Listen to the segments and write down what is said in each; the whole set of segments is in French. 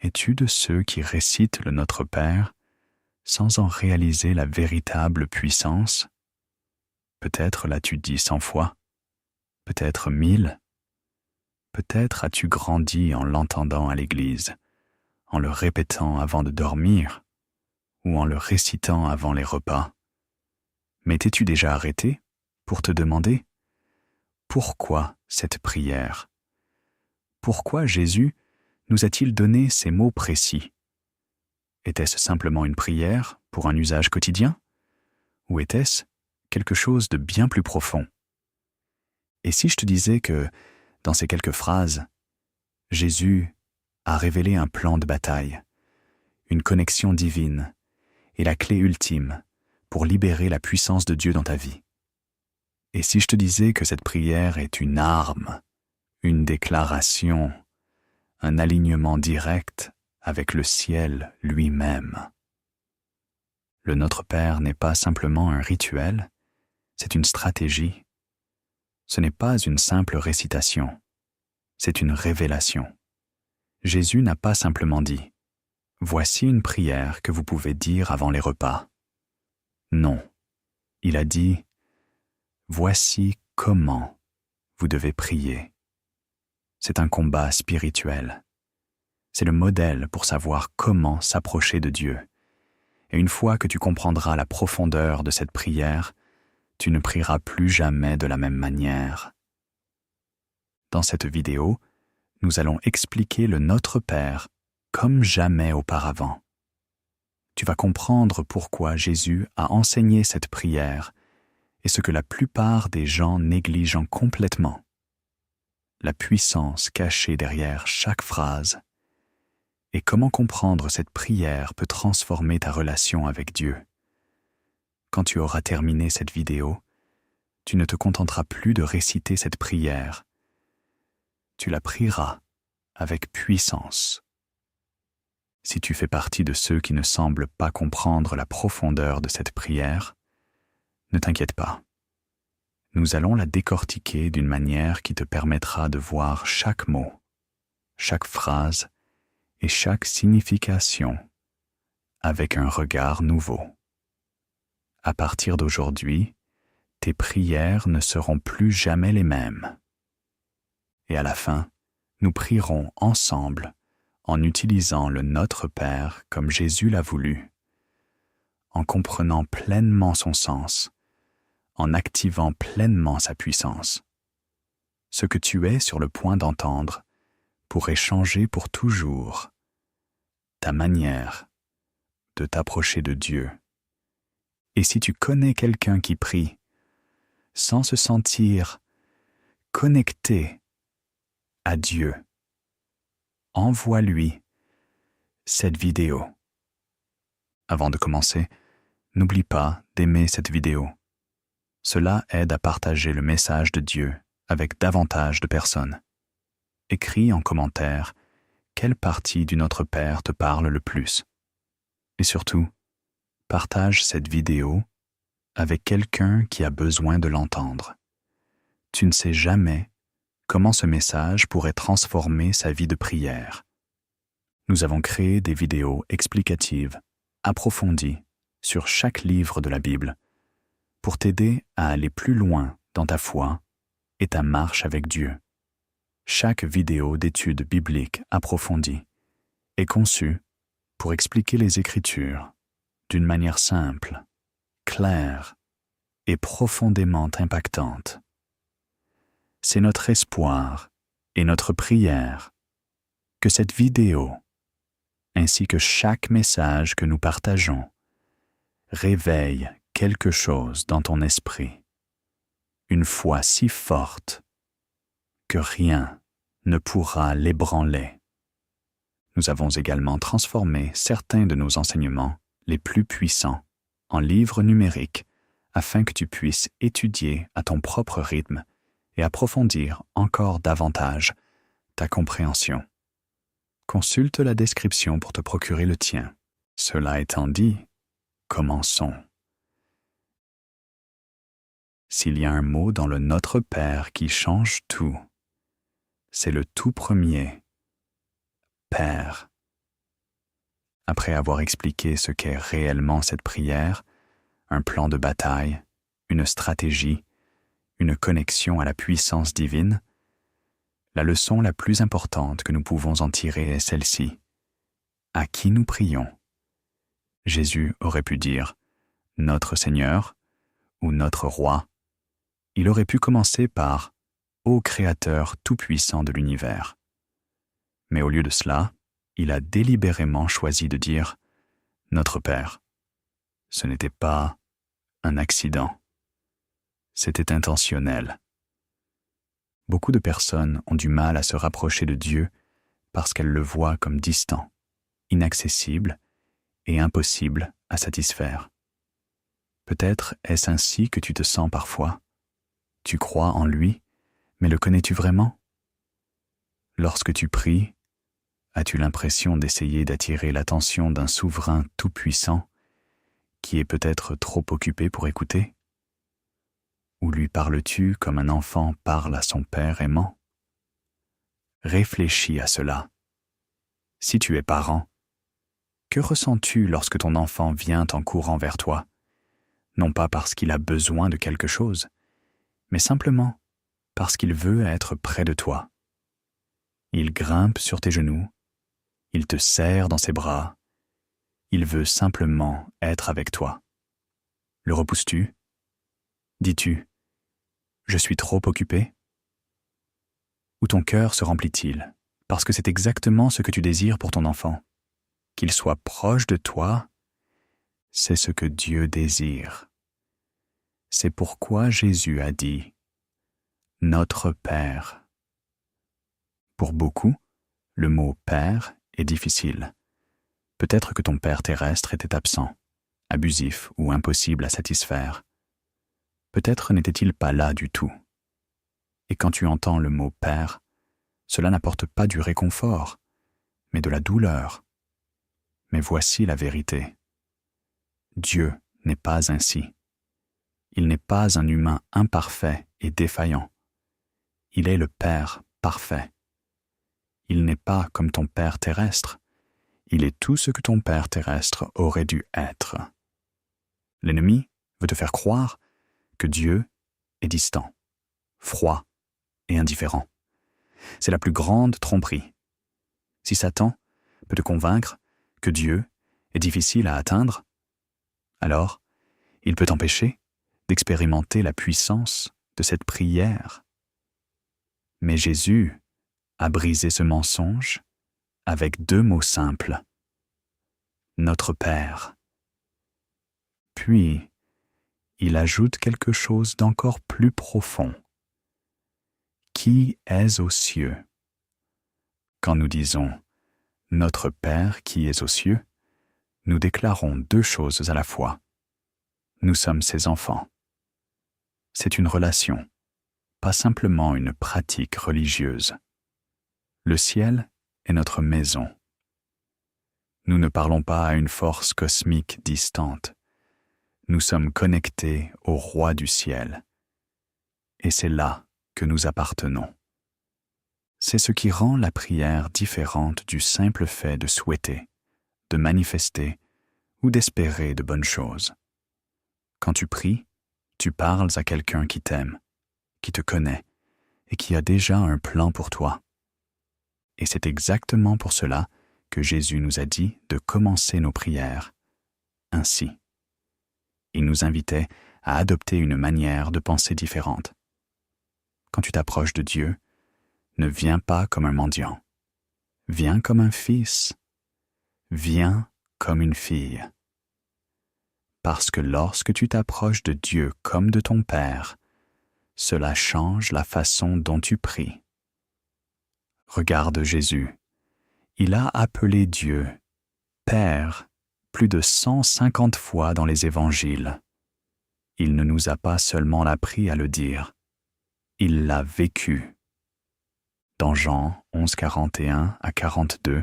Es-tu de ceux qui récitent le Notre Père sans en réaliser la véritable puissance? Peut-être l'as-tu dit 100 fois, peut-être 1000, peut-être as-tu grandi en l'entendant à l'église, en le répétant avant de dormir ou en le récitant avant les repas. Mais t'es-tu déjà arrêté pour te demander pourquoi cette prière? Pourquoi Jésus nous a-t-il donné ces mots précis? Était-ce simplement une prière pour un usage quotidien? Ou était-ce quelque chose de bien plus profond? Et si je te disais que, dans ces quelques phrases, Jésus a révélé un plan de bataille, une connexion divine et la clé ultime pour libérer la puissance de Dieu dans ta vie? Et si je te disais que cette prière est une arme, une déclaration, un alignement direct avec le ciel lui-même? Le Notre Père n'est pas simplement un rituel, c'est une stratégie. Ce n'est pas une simple récitation, c'est une révélation. Jésus n'a pas simplement dit « Voici une prière que vous pouvez dire avant les repas ». Non, il a dit « Voici comment vous devez prier ». C'est un combat spirituel. C'est le modèle pour savoir comment s'approcher de Dieu. Et une fois que tu comprendras la profondeur de cette prière, tu ne prieras plus jamais de la même manière. Dans cette vidéo, nous allons expliquer le Notre Père comme jamais auparavant. Tu vas comprendre pourquoi Jésus a enseigné cette prière et ce que la plupart des gens négligent complètement. La puissance cachée derrière chaque phrase et comment comprendre cette prière peut transformer ta relation avec Dieu. Quand tu auras terminé cette vidéo, tu ne te contenteras plus de réciter cette prière. Tu la prieras avec puissance. Si tu fais partie de ceux qui ne semblent pas comprendre la profondeur de cette prière, ne t'inquiète pas. Nous allons la décortiquer d'une manière qui te permettra de voir chaque mot, chaque phrase et chaque signification avec un regard nouveau. À partir d'aujourd'hui, tes prières ne seront plus jamais les mêmes. Et à la fin, nous prierons ensemble en utilisant le Notre Père comme Jésus l'a voulu, en comprenant pleinement son sens, en activant pleinement sa puissance. Ce que tu es sur le point d'entendre pourrait changer pour toujours ta manière de t'approcher de Dieu. Et si tu connais quelqu'un qui prie sans se sentir connecté à Dieu, envoie-lui cette vidéo. Avant de commencer, n'oublie pas d'aimer cette vidéo. Cela aide à partager le message de Dieu avec davantage de personnes. Écris en commentaire quelle partie du Notre Père te parle le plus. Et surtout, partage cette vidéo avec quelqu'un qui a besoin de l'entendre. Tu ne sais jamais comment ce message pourrait transformer sa vie de prière. Nous avons créé des vidéos explicatives, approfondies, sur chaque livre de la Bible, pour t'aider à aller plus loin dans ta foi et ta marche avec Dieu. Chaque vidéo d'étude biblique approfondie est conçue pour expliquer les Écritures d'une manière simple, claire et profondément impactante. C'est notre espoir et notre prière que cette vidéo, ainsi que chaque message que nous partageons, réveille quelque chose dans ton esprit, une foi si forte que rien ne pourra l'ébranler. Nous avons également transformé certains de nos enseignements les plus puissants en livres numériques afin que tu puisses étudier à ton propre rythme et approfondir encore davantage ta compréhension. Consulte la description pour te procurer le tien. Cela étant dit, commençons. S'il y a un mot dans le Notre Père qui change tout, c'est le tout premier, Père. Après avoir expliqué ce qu'est réellement cette prière, un plan de bataille, une stratégie, une connexion à la puissance divine, la leçon la plus importante que nous pouvons en tirer est celle-ci. À qui nous prions? Jésus aurait pu dire « Notre Seigneur » ou « Notre Roi ». Il aurait pu commencer par « Ô Créateur tout-puissant de l'univers ». Mais au lieu de cela, il a délibérément choisi de dire « Notre Père ». Ce n'était pas un accident. C'était intentionnel. Beaucoup de personnes ont du mal à se rapprocher de Dieu parce qu'elles le voient comme distant, inaccessible et impossible à satisfaire. Peut-être est-ce ainsi que tu te sens parfois. Tu crois en lui, mais le connais-tu vraiment? Lorsque tu pries, as-tu l'impression d'essayer d'attirer l'attention d'un souverain tout-puissant qui est peut-être trop occupé pour écouter? Ou lui parles-tu comme un enfant parle à son père aimant? Réfléchis à cela. Si tu es parent, que ressens-tu lorsque ton enfant vient en courant vers toi, non pas parce qu'il a besoin de quelque chose, mais simplement parce qu'il veut être près de toi? Il grimpe sur tes genoux, il te serre dans ses bras, il veut simplement être avec toi. Le repousses-tu? Dis-tu « Je suis trop occupé » Ou ton cœur se remplit-il parce que c'est exactement ce que tu désires pour ton enfant? Qu'il soit proche de toi, c'est ce que Dieu désire. C'est pourquoi Jésus a dit « Notre Père ». Pour beaucoup, le mot « Père » est difficile. Peut-être que ton Père terrestre était absent, abusif ou impossible à satisfaire. Peut-être n'était-il pas là du tout. Et quand tu entends le mot « Père », cela n'apporte pas du réconfort, mais de la douleur. Mais voici la vérité. Dieu n'est pas ainsi. Il n'est pas un humain imparfait et défaillant. Il est le Père parfait. Il n'est pas comme ton Père terrestre. Il est tout ce que ton Père terrestre aurait dû être. L'ennemi veut te faire croire que Dieu est distant, froid et indifférent. C'est la plus grande tromperie. Si Satan peut te convaincre que Dieu est difficile à atteindre, alors il peut t'empêcher d'expérimenter la puissance de cette prière. Mais Jésus a brisé ce mensonge avec 2 mots simples. Notre Père. Puis, il ajoute quelque chose d'encore plus profond. Qui est aux cieux? Quand nous disons « Notre Père qui est aux cieux », nous déclarons 2 choses à la fois. Nous sommes ses enfants. C'est une relation, pas simplement une pratique religieuse. Le ciel est notre maison. Nous ne parlons pas à une force cosmique distante. Nous sommes connectés au Roi du ciel. Et c'est là que nous appartenons. C'est ce qui rend la prière différente du simple fait de souhaiter, de manifester ou d'espérer de bonnes choses. Quand tu pries, tu parles à quelqu'un qui t'aime, qui te connaît et qui a déjà un plan pour toi. Et c'est exactement pour cela que Jésus nous a dit de commencer nos prières ainsi. Il nous invitait à adopter une manière de penser différente. Quand tu t'approches de Dieu, ne viens pas comme un mendiant. Viens comme un fils. Viens comme une fille. Parce que lorsque tu t'approches de Dieu comme de ton Père, cela change la façon dont tu pries. Regarde Jésus. Il a appelé Dieu Père plus de 150 fois dans les évangiles. Il ne nous a pas seulement appris à le dire, il l'a vécu. Dans Jean 11, 41 à 42,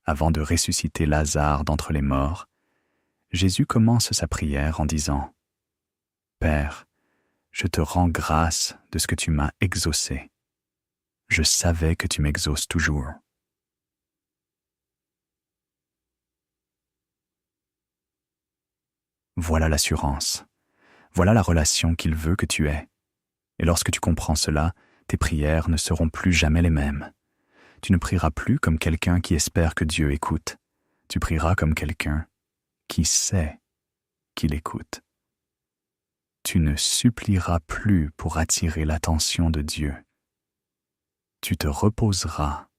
avant de ressusciter Lazare d'entre les morts, Jésus commence sa prière en disant « Père, je te rends grâce de ce que tu m'as exaucé. Je savais que tu m'exauces toujours. » Voilà l'assurance. Voilà la relation qu'il veut que tu aies. Et lorsque tu comprends cela, tes prières ne seront plus jamais les mêmes. Tu ne prieras plus comme quelqu'un qui espère que Dieu écoute. Tu prieras comme quelqu'un qui sait qu'il écoute. Tu ne supplieras plus pour attirer l'attention de Dieu. Tu te reposeras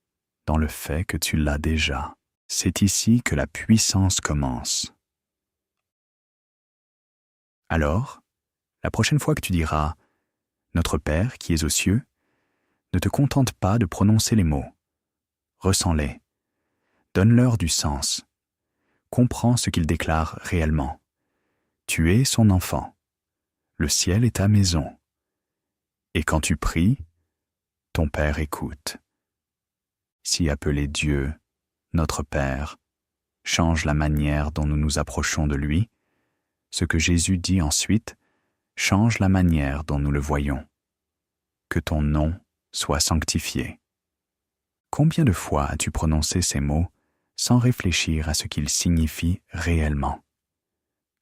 dans le fait que tu l'as déjà. C'est ici que la puissance commence. Alors, la prochaine fois que tu diras « Notre Père qui es aux cieux », ne te contente pas de prononcer les mots. Ressens-les. Donne-leur du sens. Comprends ce qu'ils déclarent réellement. Tu es son enfant. Le ciel est ta maison. Et quand tu pries, ton Père écoute. Si appeler Dieu, notre Père, change la manière dont nous nous approchons de lui, ce que Jésus dit ensuite change la manière dont nous le voyons. Que ton nom soit sanctifié. Combien de fois as-tu prononcé ces mots sans réfléchir à ce qu'ils signifient réellement?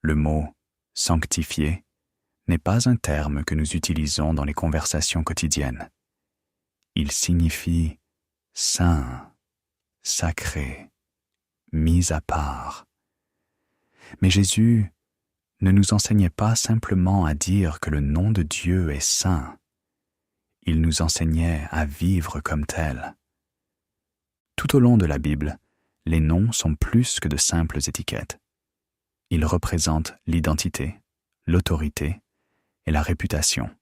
Le mot « sanctifié » n'est pas un terme que nous utilisons dans les conversations quotidiennes. Il signifie saint, sacré, mis à part. Mais Jésus ne nous enseignait pas simplement à dire que le nom de Dieu est saint. Il nous enseignait à vivre comme tel. Tout au long de la Bible, les noms sont plus que de simples étiquettes. Ils représentent l'identité, l'autorité et la réputation.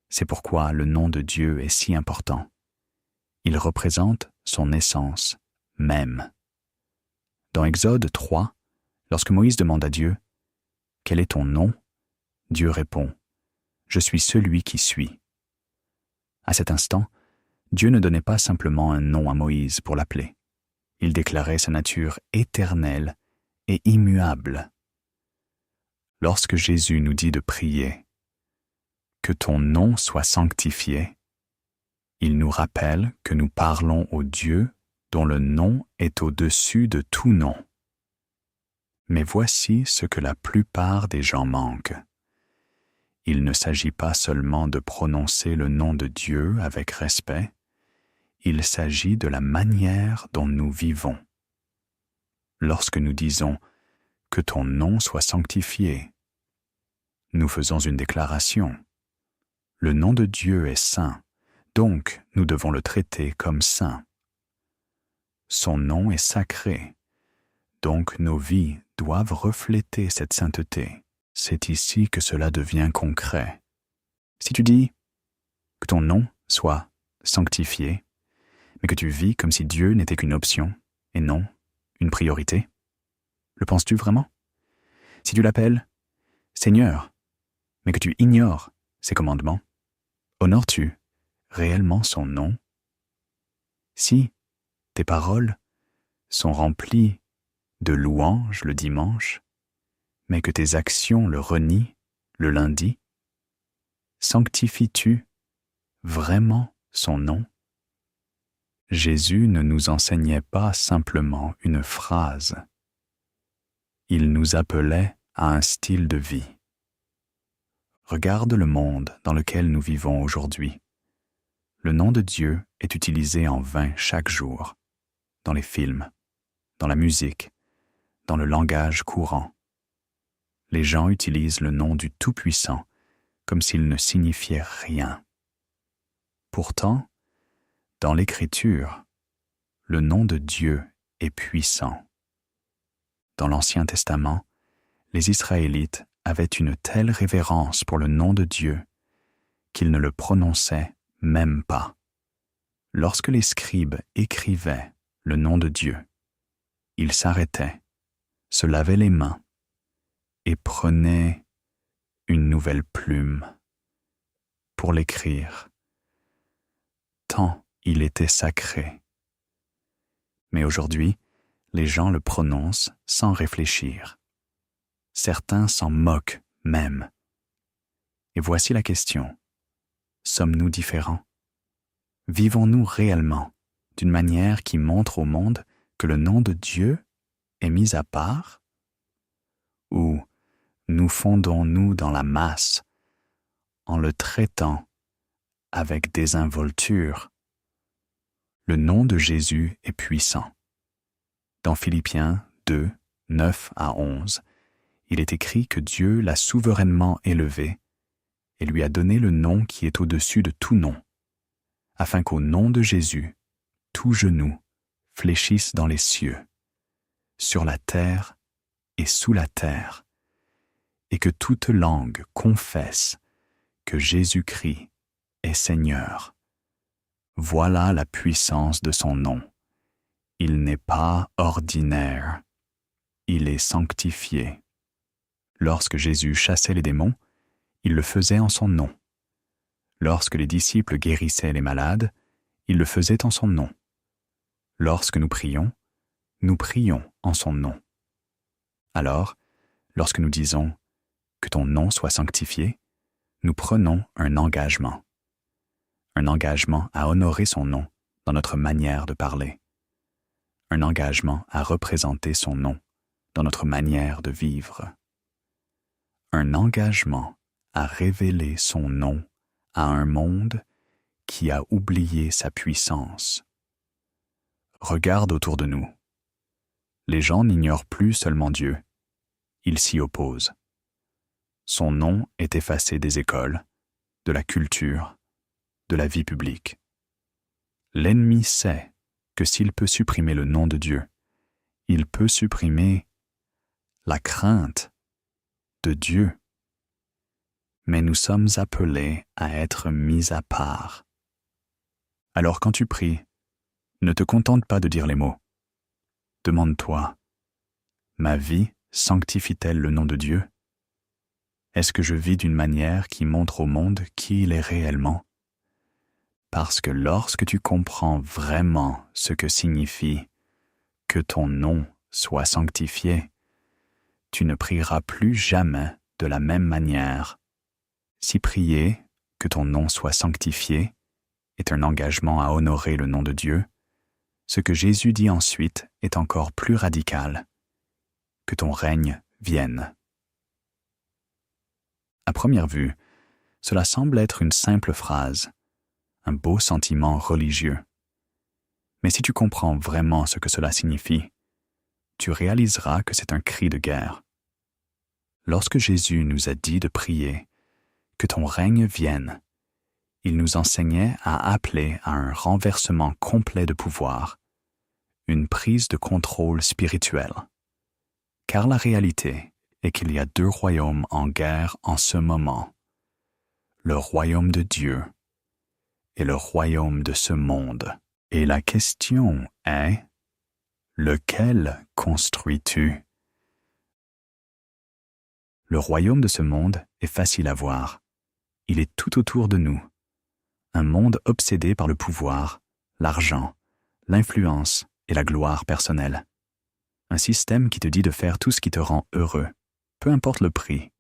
C'est pourquoi le nom de Dieu est si important. Il représente son essence même. Dans Exode 3, lorsque Moïse demande à Dieu « Quel est ton nom ?» Dieu répond « Je suis celui qui suis ». À cet instant, Dieu ne donnait pas simplement un nom à Moïse pour l'appeler. Il déclarait sa nature éternelle et immuable. Lorsque Jésus nous dit de prier « Que ton nom soit sanctifié », il nous rappelle que nous parlons au Dieu dont le nom est au-dessus de tout nom. Mais voici ce que la plupart des gens manquent. Il ne s'agit pas seulement de prononcer le nom de Dieu avec respect, il s'agit de la manière dont nous vivons. Lorsque nous disons « Que ton nom soit sanctifié », nous faisons une déclaration. Le nom de Dieu est saint, donc nous devons le traiter comme saint. Son nom est sacré, donc nos vies doivent refléter cette sainteté. C'est ici que cela devient concret. Si tu dis que ton nom soit sanctifié, mais que tu vis comme si Dieu n'était qu'une option et non une priorité, le penses-tu vraiment? Si tu l'appelles Seigneur, mais que tu ignores ses commandements, honores-tu réellement son nom? Si tes paroles sont remplies de louanges le dimanche, mais que tes actions le renient le lundi, sanctifies-tu vraiment son nom? Jésus ne nous enseignait pas simplement une phrase. Il nous appelait à un style de vie. Regarde le monde dans lequel nous vivons aujourd'hui. Le nom de Dieu est utilisé en vain chaque jour, dans les films, dans la musique, dans le langage courant. Les gens utilisent le nom du Tout-Puissant comme s'il ne signifiait rien. Pourtant, dans l'Écriture, le nom de Dieu est puissant. Dans l'Ancien Testament, les Israélites avaient une telle révérence pour le nom de Dieu qu'ils ne le prononçaient même pas. Lorsque les scribes écrivaient le nom de Dieu, ils s'arrêtaient, se lavaient les mains et prenaient une nouvelle plume pour l'écrire, tant il était sacré. Mais aujourd'hui, les gens le prononcent sans réfléchir. Certains s'en moquent même. Et voici la question. Sommes-nous différents? Vivons-nous réellement d'une manière qui montre au monde que le nom de Dieu est mis à part? Ou nous fondons-nous dans la masse en le traitant avec désinvolture. Le nom de Jésus est puissant. Dans Philippiens 2, 9 à 11, il est écrit que Dieu l'a souverainement élevé et lui a donné le nom qui est au-dessus de tout nom, afin qu'au nom de Jésus, tout genou fléchisse dans les cieux, sur la terre et sous la terre, et que toute langue confesse que Jésus-Christ est Seigneur. Voilà la puissance de son nom. Il n'est pas ordinaire, il est sanctifié. Lorsque Jésus chassait les démons, il le faisait en son nom. Lorsque les disciples guérissaient les malades, il le faisait en son nom. Lorsque nous prions en son nom. Alors, lorsque nous disons « que ton nom soit sanctifié », nous prenons un engagement à honorer son nom dans notre manière de parler, un engagement à représenter son nom dans notre manière de vivre, un engagement à révéler son nom à un monde qui a oublié sa puissance. Regarde autour de nous. Les gens n'ignorent plus seulement Dieu, ils s'y opposent. Son nom est effacé des écoles, de la culture, de la vie publique. L'ennemi sait que s'il peut supprimer le nom de Dieu, il peut supprimer la crainte de Dieu. Mais nous sommes appelés à être mis à part. Alors quand tu pries, ne te contente pas de dire les mots. Demande-toi, ma vie sanctifie-t-elle le nom de Dieu? Est-ce que je vis d'une manière qui montre au monde qui il est réellement? Parce que lorsque tu comprends vraiment ce que signifie que ton nom soit sanctifié, tu ne prieras plus jamais de la même manière. Si prier que ton nom soit sanctifié est un engagement à honorer le nom de Dieu, ce que Jésus dit ensuite est encore plus radical. Que ton règne vienne. À première vue, cela semble être une simple phrase, un beau sentiment religieux. Mais si tu comprends vraiment ce que cela signifie, tu réaliseras que c'est un cri de guerre. Lorsque Jésus nous a dit de prier « Que ton règne vienne », il nous enseignait à appeler à un renversement complet de pouvoir, une prise de contrôle spirituel. Car la réalité est qu'il y a deux royaumes en guerre en ce moment, le royaume de Dieu et le royaume de ce monde. Et la question est, lequel construis-tu? Le royaume de ce monde est facile à voir. Il est tout autour de nous. Un monde obsédé par le pouvoir, l'argent, l'influence et la gloire personnelle. Un système qui te dit de faire tout ce qui te rend heureux, peu importe le prix.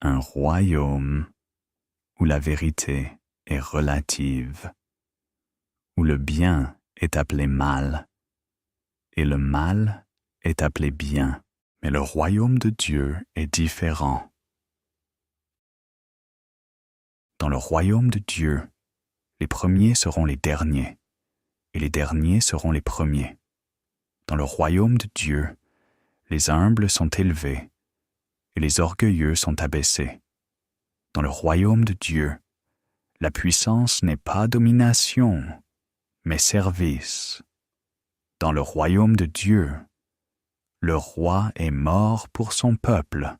Un royaume où la vérité est relative, où le bien est appelé mal et le mal est appelé bien. Mais le royaume de Dieu est différent. Dans le royaume de Dieu, les premiers seront les derniers, et les derniers seront les premiers. Dans le royaume de Dieu, les humbles sont élevés, et les orgueilleux sont abaissés. Dans le royaume de Dieu, la puissance n'est pas domination, mais service. Dans le royaume de Dieu, le roi est mort pour son peuple,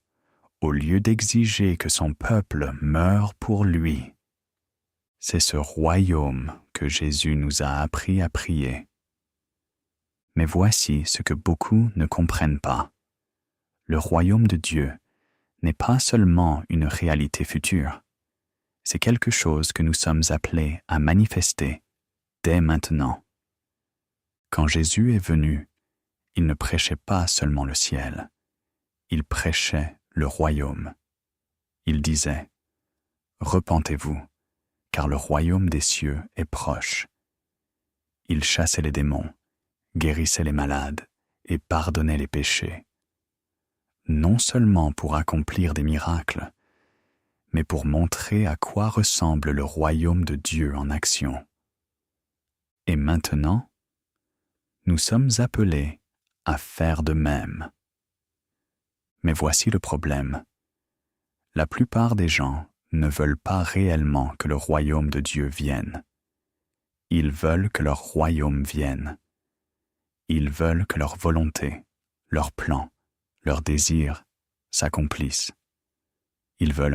au lieu d'exiger que son peuple meure pour lui. C'est ce royaume que Jésus nous a appris à prier. Mais voici ce que beaucoup ne comprennent pas. Le royaume de Dieu n'est pas seulement une réalité future, c'est quelque chose que nous sommes appelés à manifester dès maintenant. Quand Jésus est venu, il ne prêchait pas seulement le ciel, il prêchait le royaume. Il disait « Repentez-vous, car le royaume des cieux est proche. » Il chassait les démons, guérissait les malades et pardonnait les péchés. non seulement pour accomplir des miracles, mais pour montrer à quoi ressemble le royaume de Dieu en action. Et maintenant, nous sommes appelés à faire de même. Mais voici le problème. La plupart des gens ne veulent pas réellement que le royaume de Dieu vienne. Ils veulent que leur royaume vienne. Ils veulent que leur volonté, leurs plans, leurs désirs s'accomplissent. Ils veulent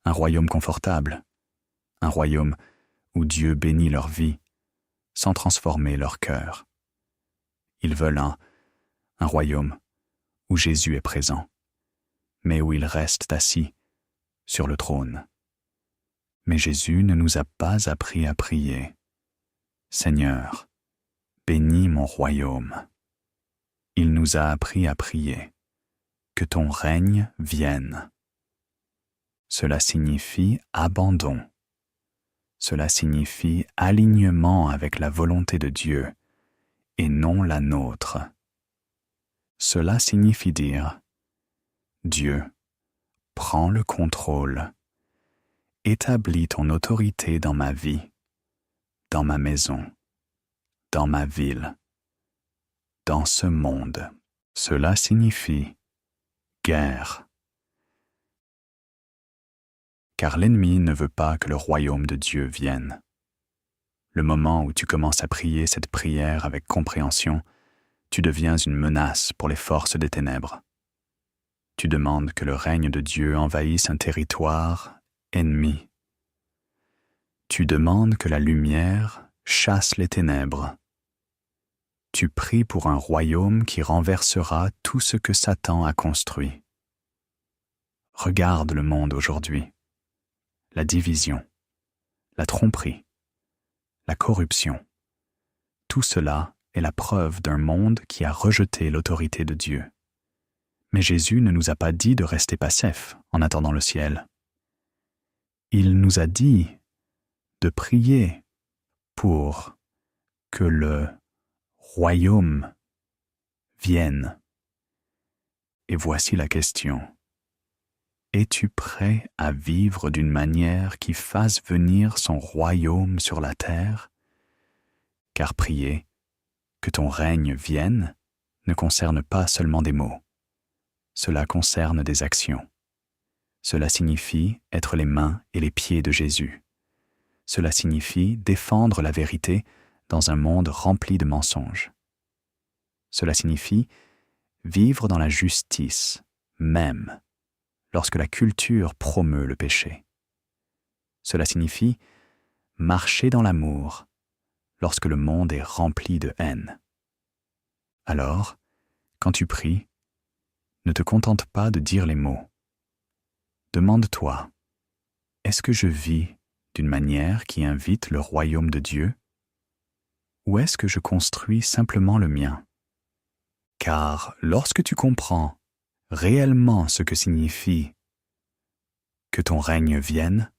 un royaume confortable, un royaume où Dieu bénit leur vie sans transformer leur cœur. Ils veulent un royaume où Jésus est présent, mais où il reste assis sur le trône. Mais Jésus ne nous a pas appris à prier « Seigneur, bénis mon royaume ». Il nous a appris à prier « Que ton règne vienne ». Cela signifie abandon. Cela signifie alignement avec la volonté de Dieu et non la nôtre. Cela signifie dire « Dieu, prends le contrôle, établis ton autorité dans ma vie, dans ma maison, dans ma ville, dans ce monde. » Cela signifie guerre. Car l'ennemi ne veut pas que le royaume de Dieu vienne. Le moment où tu commences à prier cette prière avec compréhension, tu deviens une menace pour les forces des ténèbres. Tu demandes que le règne de Dieu envahisse un territoire ennemi. Tu demandes que la lumière chasse les ténèbres. Tu pries pour un royaume qui renversera tout ce que Satan a construit. Regarde le monde aujourd'hui. La division, la tromperie, la corruption. Tout cela est la preuve d'un monde qui a rejeté l'autorité de Dieu. Mais Jésus ne nous a pas dit de rester passifs en attendant le ciel. Il nous a dit de prier pour que le royaume vienne. Et voici la question. Es-tu prêt à vivre d'une manière qui fasse venir son royaume sur la terre? Car prier que ton règne vienne ne concerne pas seulement des mots. Cela concerne des actions. Cela signifie être les mains et les pieds de Jésus. Cela signifie défendre la vérité dans un monde rempli de mensonges. Cela signifie vivre dans la justice, même lorsque la culture promeut le péché. Cela signifie marcher dans l'amour lorsque le monde est rempli de haine. Alors, quand tu pries, ne te contente pas de dire les mots. Demande-toi, est-ce que je vis d'une manière qui invite le royaume de Dieu? Ou est-ce que je construis simplement le mien? Car lorsque tu comprends réellement ce que signifie que ton règne vienne,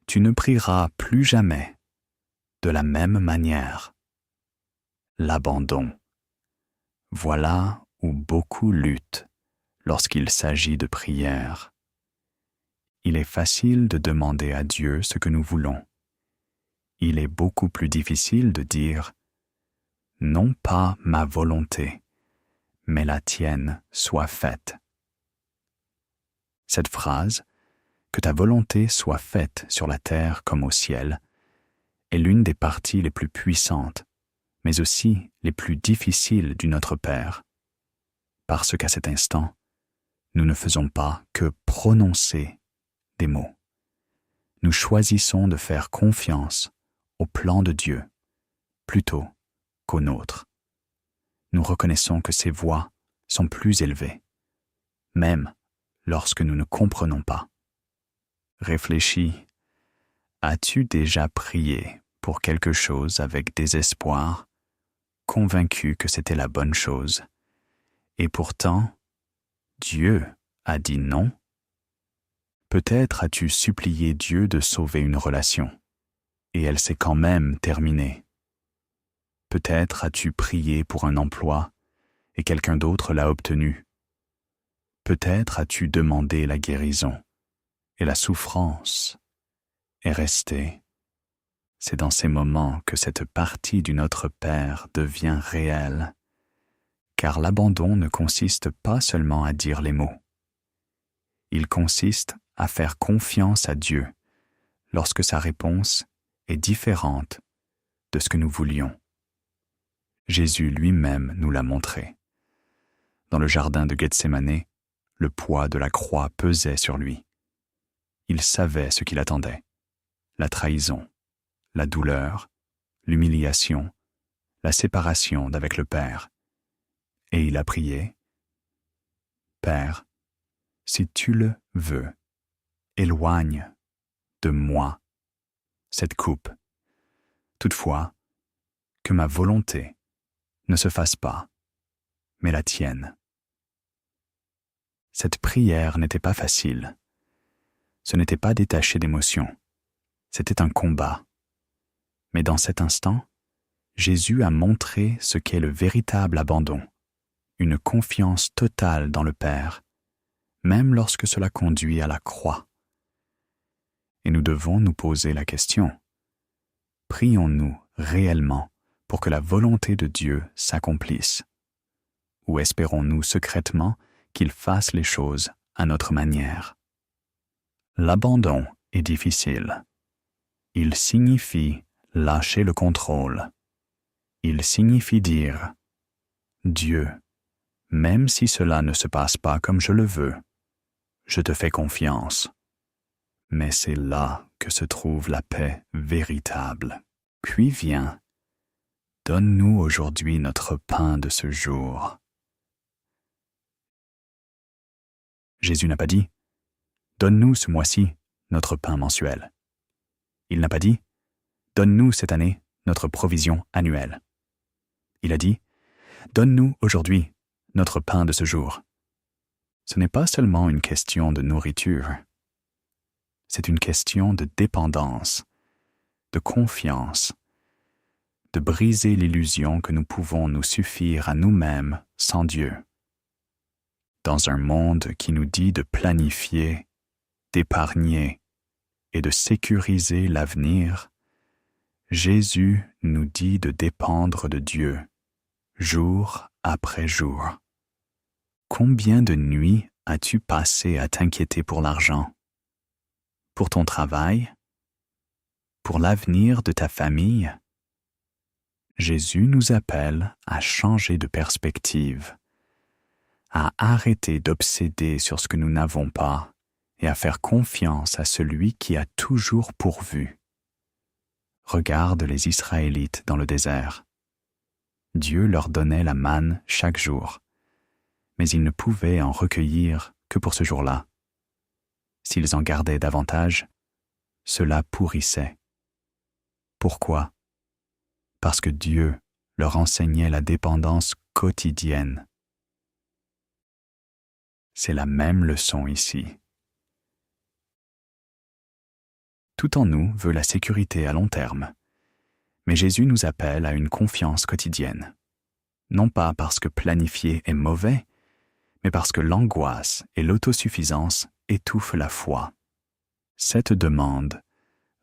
tu ne prieras plus jamais de la même manière. L'abandon. Voilà où beaucoup luttent lorsqu'il s'agit de prière. Il est facile de demander à Dieu ce que nous voulons. Il est beaucoup plus difficile de dire « Non pas ma volonté, mais la tienne soit faite. » Cette phrase « Que ta volonté soit faite sur la terre comme au ciel » est l'une des parties les plus puissantes, mais aussi les plus difficiles du Notre Père, parce qu'à cet instant, nous ne faisons pas que prononcer des mots. Nous choisissons de faire confiance au plan de Dieu, plutôt qu'au nôtre. Nous reconnaissons que ses voies sont plus élevées, même lorsque nous ne comprenons pas. Réfléchis, as-tu déjà prié pour quelque chose avec désespoir, convaincu que c'était la bonne chose, et pourtant, Dieu a dit non? Peut-être as-tu supplié Dieu de sauver une relation, et elle s'est quand même terminée. Peut-être as-tu prié pour un emploi, et quelqu'un d'autre l'a obtenu. Peut-être as-tu demandé la guérison, et la souffrance est restée. C'est dans ces moments que cette partie du Notre Père devient réelle, car l'abandon ne consiste pas seulement à dire les mots. Il consiste à faire confiance à Dieu lorsque sa réponse est différente de ce que nous voulions. Jésus lui-même nous l'a montré. Dans le jardin de Gethsémanée, le poids de la croix pesait sur lui. Il savait ce qui l'attendait, la trahison, la douleur, l'humiliation, la séparation d'avec le Père. Et il a prié, « Père, si tu le veux, éloigne de moi cette coupe. Toutefois, que ma volonté ne se fasse pas, mais la tienne. » Cette prière n'était pas facile. Ce n'était pas détaché d'émotion. C'était un combat. Mais dans cet instant, Jésus a montré ce qu'est le véritable abandon, une confiance totale dans le Père, même lorsque cela conduit à la croix. Et nous devons nous poser la question, prions-nous réellement pour que la volonté de Dieu s'accomplisse? Ou espérons-nous secrètement qu'il fasse les choses à notre manière? L'abandon est difficile. Il signifie lâcher le contrôle. Il signifie dire « Dieu, même si cela ne se passe pas comme je le veux, je te fais confiance. » Mais c'est là que se trouve la paix véritable. Puis vient, donne-nous aujourd'hui notre pain de ce jour. Jésus n'a pas dit, donne-nous ce mois-ci notre pain mensuel. Il n'a pas dit, donne-nous cette année notre provision annuelle. Il a dit, donne-nous aujourd'hui notre pain de ce jour. Ce n'est pas seulement une question de nourriture. C'est une question de dépendance, de confiance, de briser l'illusion que nous pouvons nous suffire à nous-mêmes sans Dieu. Dans un monde qui nous dit de planifier, d'épargner et de sécuriser l'avenir, Jésus nous dit de dépendre de Dieu, jour après jour. Combien de nuits as-tu passé à t'inquiéter pour l'argent, pour ton travail, pour l'avenir de ta famille? Jésus nous appelle à changer de perspective, à arrêter d'obséder sur ce que nous n'avons pas et à faire confiance à celui qui a toujours pourvu. Regarde les Israélites dans le désert. Dieu leur donnait la manne chaque jour, mais ils ne pouvaient en recueillir que pour ce jour-là. S'ils en gardaient davantage, cela pourrissait. Pourquoi? Parce que Dieu leur enseignait la dépendance quotidienne. C'est la même leçon ici. Tout en nous veut la sécurité à long terme, mais Jésus nous appelle à une confiance quotidienne. Non pas parce que planifier est mauvais, mais parce que l'angoisse et l'autosuffisance étouffent la foi. Cette demande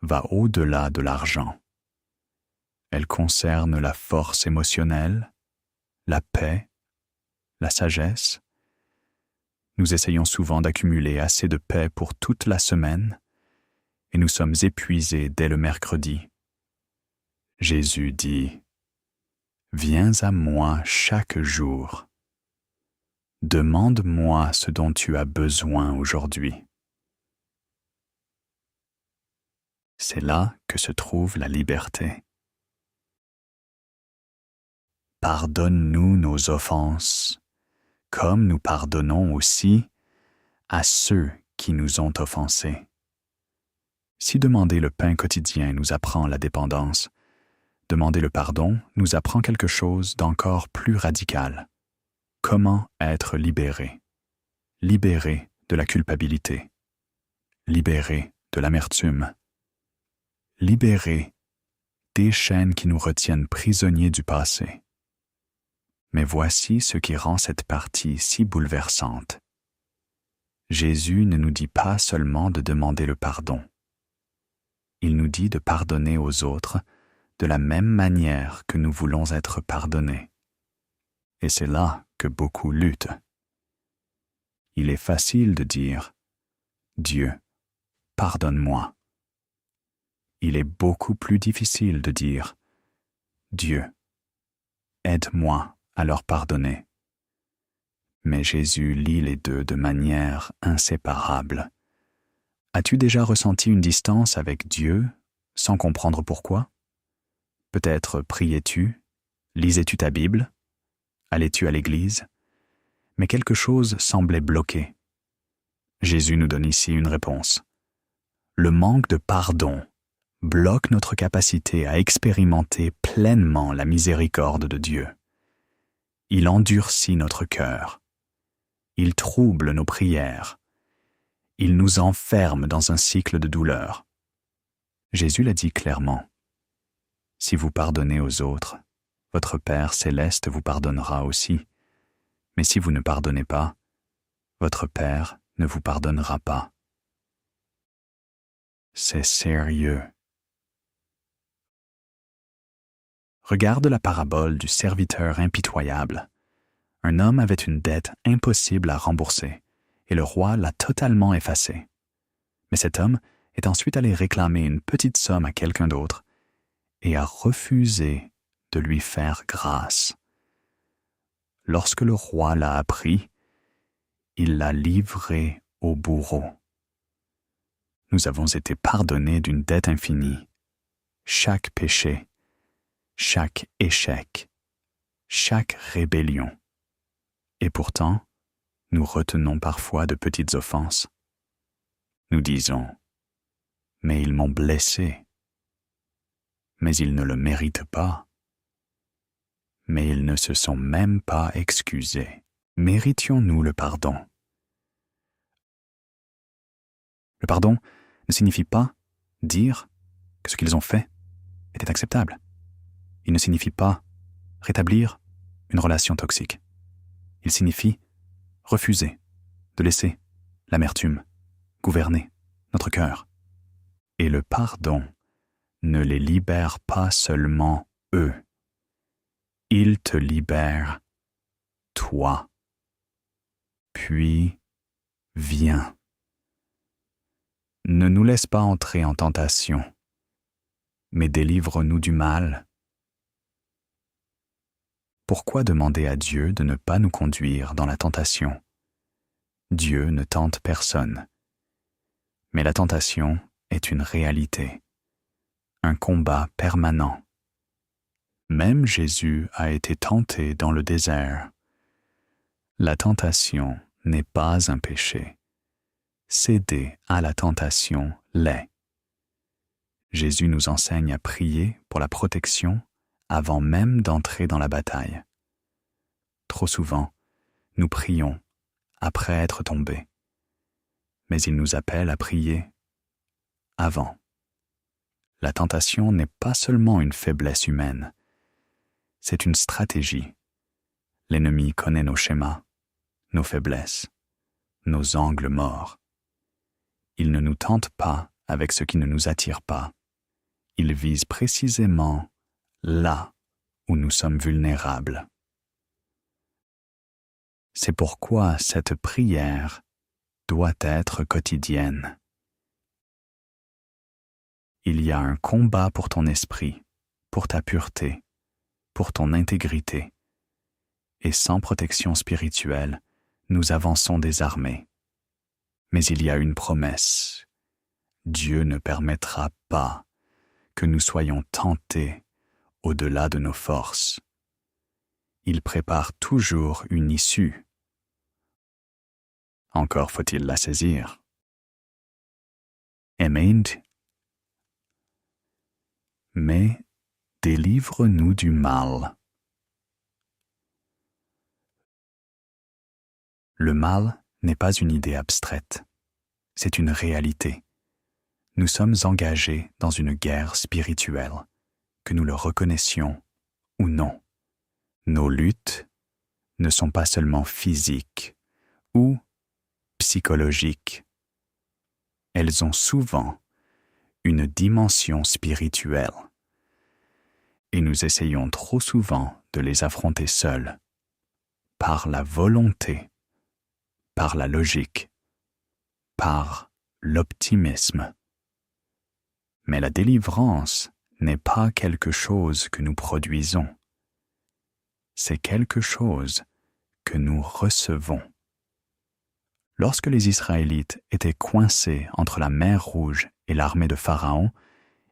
va au-delà de l'argent. Elle concerne la force émotionnelle, la paix, la sagesse. Nous essayons souvent d'accumuler assez de paix pour toute la semaine et nous sommes épuisés dès le mercredi. Jésus dit, « Viens à moi chaque jour. Demande-moi ce dont tu as besoin aujourd'hui. » C'est là que se trouve la liberté. Pardonne-nous nos offenses, comme nous pardonnons aussi à ceux qui nous ont offensés. Si demander le pain quotidien nous apprend la dépendance, demander le pardon nous apprend quelque chose d'encore plus radical. Comment être libéré? Libéré de la culpabilité, libéré de l'amertume, libéré des chaînes qui nous retiennent prisonniers du passé. Mais voici ce qui rend cette partie si bouleversante. Jésus ne nous dit pas seulement de demander le pardon. Il nous dit de pardonner aux autres de la même manière que nous voulons être pardonnés. Et c'est là que beaucoup luttent. Il est facile de dire « Dieu, pardonne-moi ». Il est beaucoup plus difficile de dire « Dieu, aide-moi à leur pardonner ». Mais Jésus lie les deux de manière inséparable. As-tu déjà ressenti une distance avec Dieu sans comprendre pourquoi? Peut-être priais-tu, lisais-tu ta Bible, allais-tu à l'église, mais quelque chose semblait bloqué. Jésus nous donne ici une réponse. Le manque de pardon bloque notre capacité à expérimenter pleinement la miséricorde de Dieu. Il endurcit notre cœur. Il trouble nos prières. Il nous enferme dans un cycle de douleur. Jésus l'a dit clairement. Si vous pardonnez aux autres, votre Père céleste vous pardonnera aussi. Mais si vous ne pardonnez pas, votre Père ne vous pardonnera pas. C'est sérieux. Regarde la parabole du serviteur impitoyable. Un homme avait une dette impossible à rembourser, et le roi l'a totalement effacée. Mais cet homme est ensuite allé réclamer une petite somme à quelqu'un d'autre et a refusé de lui faire grâce. Lorsque le roi l'a appris, il l'a livré au bourreau. Nous avons été pardonnés d'une dette infinie. Chaque péché, chaque échec, chaque rébellion. Et pourtant, nous retenons parfois de petites offenses. Nous disons « Mais ils m'ont blessé. Mais ils ne le méritent pas. Mais ils ne se sont même pas excusés. Méritions-nous le pardon? » Le pardon ne signifie pas dire que ce qu'ils ont fait était acceptable. Il ne signifie pas rétablir une relation toxique. Il signifie refuser de laisser l'amertume gouverner notre cœur. Et le pardon ne les libère pas seulement eux. Il te libère, toi. Puis, viens. Ne nous laisse pas entrer en tentation, mais délivre-nous du mal. Pourquoi demander à Dieu de ne pas nous conduire dans la tentation? Dieu ne tente personne. Mais la tentation est une réalité, un combat permanent. Même Jésus a été tenté dans le désert. La tentation n'est pas un péché. Céder à la tentation l'est. Jésus nous enseigne à prier pour la protection avant même d'entrer dans la bataille. Trop souvent, nous prions après être tombés. Mais il nous appelle à prier avant. La tentation n'est pas seulement une faiblesse humaine, c'est une stratégie. L'ennemi connaît nos schémas, nos faiblesses, nos angles morts. Il ne nous tente pas avec ce qui ne nous attire pas. Il vise précisément là où nous sommes vulnérables. C'est pourquoi cette prière doit être quotidienne. Il y a un combat pour ton esprit, pour ta pureté, pour ton intégrité. Et sans protection spirituelle, nous avançons désarmés. Mais il y a une promesse. Dieu ne permettra pas que nous soyons tentés au-delà de nos forces. Il prépare toujours une issue. Encore faut-il la saisir. Amen. Mais délivre-nous du mal. Le mal n'est pas une idée abstraite, c'est une réalité. Nous sommes engagés dans une guerre spirituelle, que nous le reconnaissions ou non. Nos luttes ne sont pas seulement physiques ou psychologiques. Elles ont souvent une dimension spirituelle. Et nous essayons trop souvent de les affronter seuls, par la volonté, par la logique, par l'optimisme. Mais la délivrance n'est pas quelque chose que nous produisons. C'est quelque chose que nous recevons. Lorsque les Israélites étaient coincés entre la mer Rouge et l'armée de Pharaon,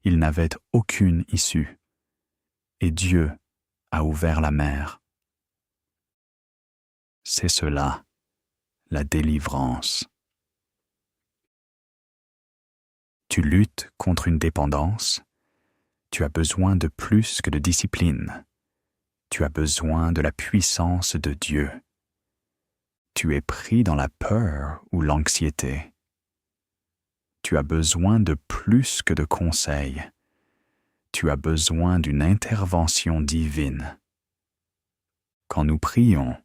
ils n'avaient aucune issue. Et Dieu a ouvert la mer. C'est cela, la délivrance. Tu luttes contre une dépendance, tu as besoin de plus que de discipline. Tu as besoin de la puissance de Dieu. Tu es pris dans la peur ou l'anxiété. Tu as besoin de plus que de conseils. Tu as besoin d'une intervention divine. Quand nous prions,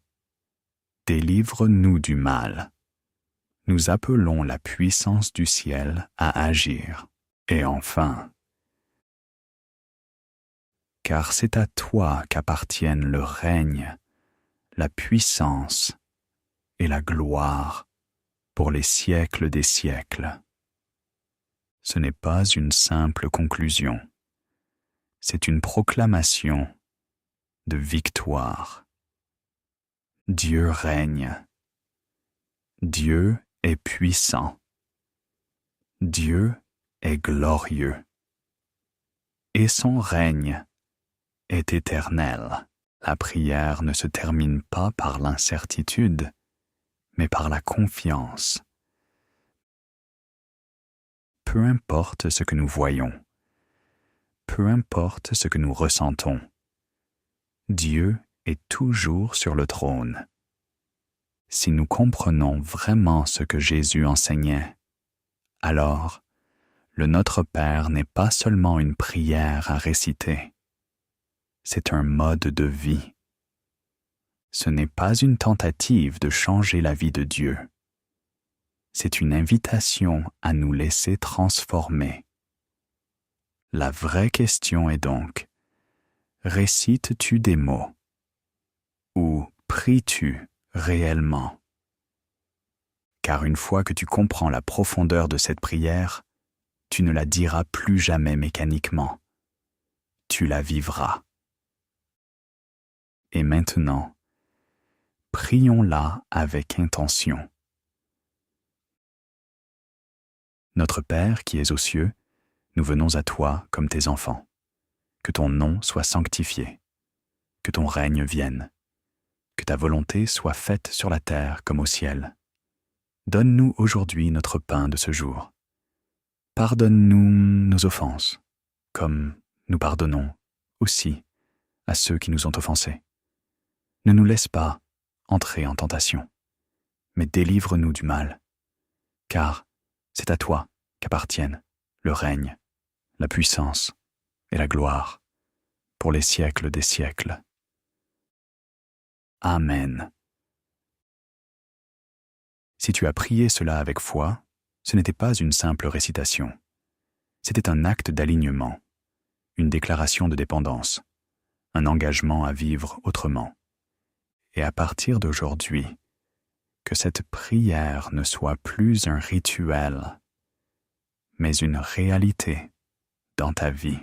délivre-nous du mal. Nous appelons la puissance du ciel à agir. Et enfin, car c'est à toi qu'appartiennent le règne, la puissance et la gloire pour les siècles des siècles. Ce n'est pas une simple conclusion, c'est une proclamation de victoire. Dieu règne. Dieu est puissant. Dieu est glorieux. Et son règne est éternel. La prière ne se termine pas par l'incertitude, mais par la confiance. Peu importe ce que nous voyons, peu importe ce que nous ressentons, Dieu est toujours sur le trône. Si nous comprenons vraiment ce que Jésus enseignait, alors le Notre Père n'est pas seulement une prière à réciter, c'est un mode de vie. Ce n'est pas une tentative de changer la vie de Dieu. C'est une invitation à nous laisser transformer. La vraie question est donc, récites-tu des mots? Ou pries-tu réellement? Car une fois que tu comprends la profondeur de cette prière, tu ne la diras plus jamais mécaniquement. Tu la vivras. Et maintenant, prions-la avec intention. Notre Père qui es aux cieux, nous venons à toi comme tes enfants. Que ton nom soit sanctifié, que ton règne vienne, que ta volonté soit faite sur la terre comme au ciel. Donne-nous aujourd'hui notre pain de ce jour. Pardonne-nous nos offenses, comme nous pardonnons aussi à ceux qui nous ont offensés. Ne nous laisse pas entrer en tentation, mais délivre-nous du mal, car c'est à toi qu'appartiennent le règne, la puissance et la gloire pour les siècles des siècles. Amen. Si tu as prié cela avec foi, ce n'était pas une simple récitation. C'était un acte d'alignement, une déclaration de dépendance, un engagement à vivre autrement. Et à partir d'aujourd'hui, que cette prière ne soit plus un rituel, mais une réalité dans ta vie.